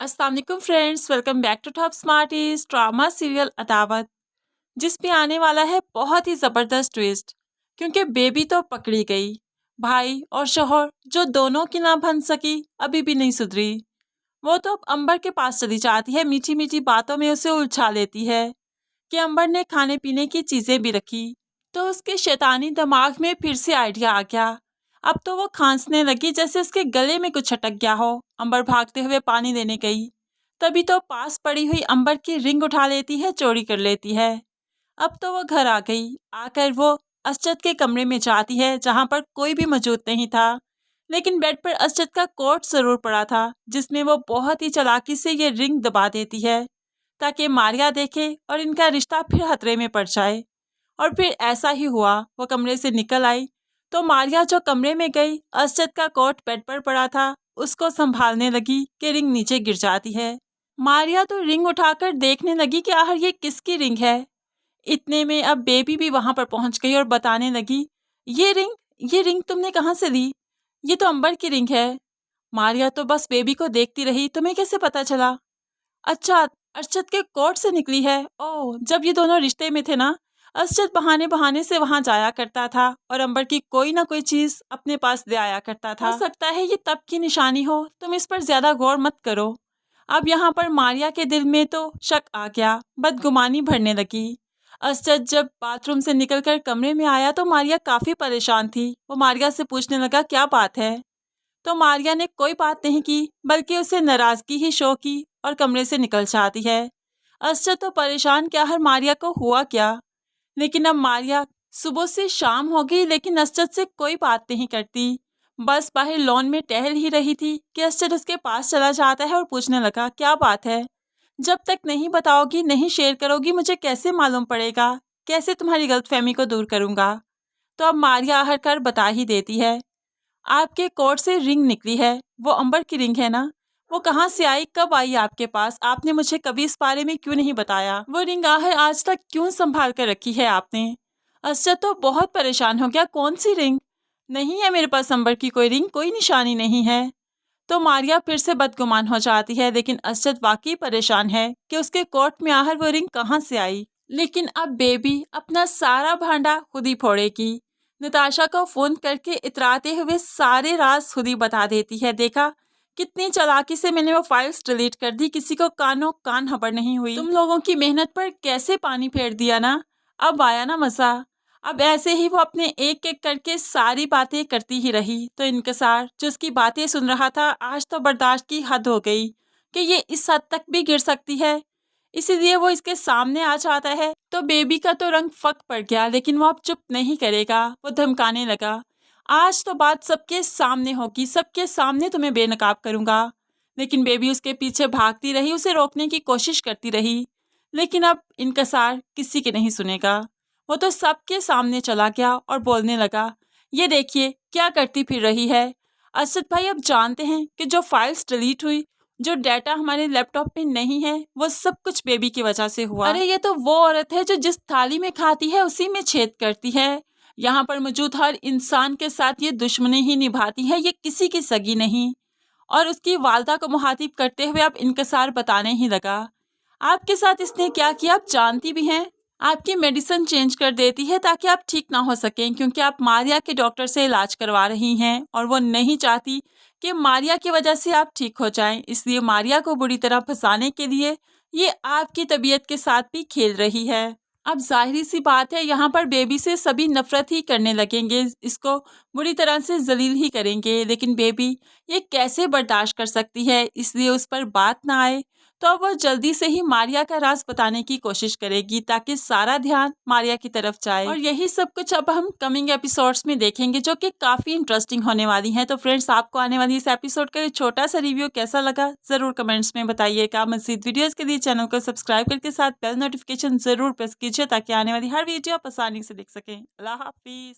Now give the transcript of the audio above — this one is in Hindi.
अस्सलाम वालेकुम friends, welcome back to top smarties drama serial Adawat, जिसमें आने वाला है बहुत ही ज़बरदस्त ट्विस्ट। क्योंकि बेबी तो पकड़ी गई, भाई और शोहर जो दोनों की ना बन सकी अभी भी नहीं सुधरी। वो तो अब अंबर के पास चली जाती है, मीठी मीठी बातों में उसे उलझा लेती है कि अंबर ने खाने पीने की चीज़ें भी रखी। तो उसके शैतानी दिमाग में फिर से आइडिया आ गया। अब तो वो खांसने लगी जैसे उसके गले में कुछ अटक गया हो। अंबर भागते हुए पानी देने गई, तभी तो पास पड़ी हुई अंबर की रिंग उठा लेती है, चोरी कर लेती है। अब तो वो घर आ गई। आकर वो असजद के कमरे में जाती है जहाँ पर कोई भी मौजूद नहीं था, लेकिन बेड पर असजद का कोट जरूर पड़ा था, जिसमें वो बहुत ही चालाकी से ये रिंग दबा देती है ताकि मारिया देखे और इनका रिश्ता फिर खतरे में पड़ जाए। और फिर ऐसा ही हुआ। वो कमरे से निकल आई तो मारिया जो कमरे में गई, असजद का कोट बेड पर पड़ा था, उसको संभालने लगी कि रिंग नीचे गिर जाती है। मारिया तो रिंग उठाकर देखने लगी कि आखिर ये किसकी रिंग है। इतने में अब बेबी भी वहां पर पहुंच गई और बताने लगी, ये रिंग तुमने कहाँ से ली? ये तो अंबर की रिंग है। मारिया तो बस बेबी को देखती रही। तुम्हें कैसे पता चला? अच्छा, अरशद के कोर्ट से निकली है। ओह, जब ये दोनों रिश्ते में थे ना, अरशद बहाने बहाने से वहां जाया करता था और अंबर की कोई ना कोई चीज अपने पास ले आया करता था। हो सकता है ये तब की निशानी हो, तुम इस पर ज्यादा गौर मत करो। अब यहाँ पर मारिया के दिल में तो शक आ गया, बदगुमानी भरने लगी। अरशद जब बाथरूम से निकलकर कमरे में आया तो मारिया काफी परेशान थी। वो मारिया से पूछने लगा, क्या बात है? तो मारिया ने कोई बात नहीं की, बल्कि उसे नाराजगी ही शो की और कमरे से निकल जाती है। अरशद तो परेशान क्या हर मारिया को हुआ क्या। लेकिन अब मारिया सुबह से शाम हो गई, लेकिन अरशद से कोई बात नहीं करती। बस बाहर लॉन में टहल ही रही थी कि अरशद उसके पास चला जाता है और पूछने लगा, क्या बात है? जब तक नहीं बताओगी, नहीं शेयर करोगी, मुझे कैसे मालूम पड़ेगा? कैसे तुम्हारी गलतफहमी को दूर करूंगा? तो अब मारिया आहर कर बता ही देती है, आपके कोट से रिंग निकली है। वो अंबर की रिंग है ना? वो कहाँ से आई, कब आई आपके पास? आपने मुझे कभी इस बारे में क्यों नहीं बताया? वो रिंग आहर आज तक क्यों संभाल कर रखी है आपने? अरशद तो बहुत परेशान हो गया, कौन सी रिंग? नहीं है मेरे पास अंबर की कोई रिंग, कोई निशानी नहीं है। तो मारिया फिर से बदगुमान हो जाती है, लेकिन अरशद वाकई परेशान है कि उसके कोट में आहर वो रिंग कहाँ से आई। लेकिन अब बेबी अपना सारा भांडा खुद ही फोड़ेगी। नताशा को फोन करके इतराते हुए सारे राज खुद ही बता देती है। देखा कितनी चालाकी से मैंने वो फाइल्स डिलीट कर दी, किसी को कानों कान खबर नहीं हुई। तुम लोगों की मेहनत पर कैसे पानी फेर दिया ना, अब आया ना मजा। अब ऐसे ही वो अपने एक एक करके सारी बातें करती ही रही। तो इनकसार जो उसकी बातें सुन रहा था, आज तो बर्दाश्त की हद हो गई कि ये इस हद तक भी गिर सकती है। इसीलिए वो इसके सामने आ जाता है तो बेबी का तो रंग फक पड़ गया, लेकिन वो अब चुप नहीं करेगा। वो धमकाने लगा, आज तो बात सबके सामने होगी, सबके सामने तुम्हें बेनकाब करूंगा। लेकिन बेबी उसके पीछे भागती रही, उसे रोकने की कोशिश करती रही, लेकिन अब इनकसार किसी के नहीं सुनेगा। वो तो सबके सामने चला गया और बोलने लगा, ये देखिए क्या करती फिर रही है। अरशद भाई, अब जानते हैं कि जो फाइल्स डिलीट हुई, जो डाटा हमारे लैपटॉप में नहीं है, वो सब कुछ बेबी की वजह से हुआ। अरे ये तो वो औरत है जो जिस थाली में खाती है उसी में छेद करती है। यहाँ पर मौजूद हर इंसान के साथ ये दुश्मनी ही निभाती है, ये किसी की सगी नहीं। और उसकी वालदा को मुहातिब करते हुए अब इनकसार बताने ही लगा, आपके साथ इसने क्या किया आप जानती भी हैं। आपकी मेडिसिन चेंज कर देती है ताकि आप ठीक ना हो सकें, क्योंकि आप मारिया के डॉक्टर से इलाज करवा रही हैं और वो नहीं चाहती कि मारिया की वजह से आप ठीक हो जाएं। इसलिए मारिया को बुरी तरह फंसाने के लिए ये आपकी तबीयत के साथ भी खेल रही है। अब जाहिर सी बात है, यहाँ पर बेबी से सभी नफरत ही करने लगेंगे, इसको बुरी तरह से जलील ही करेंगे। लेकिन बेबी ये कैसे बर्दाश्त कर सकती है, इसलिए उस पर बात ना आए तो अब वो जल्दी से ही मारिया का राज बताने की कोशिश करेगी ताकि सारा ध्यान मारिया की तरफ जाए। और यही सब कुछ अब हम कमिंग एपिसोड्स में देखेंगे, जो कि काफी इंटरेस्टिंग होने वाली हैं। तो फ्रेंड्स, आपको आने वाली इस एपिसोड का छोटा सा रिव्यू कैसा लगा जरूर कमेंट्स में बताइएगा। मज़ीद वीडियोस के लिए चैनल को सब्सक्राइब करके साथ बेल नोटिफिकेशन जरूर प्रेस कीजिए ताकि आने वाली हर वीडियो आप आसानी से देख सकें। अल्लाह हाफिज।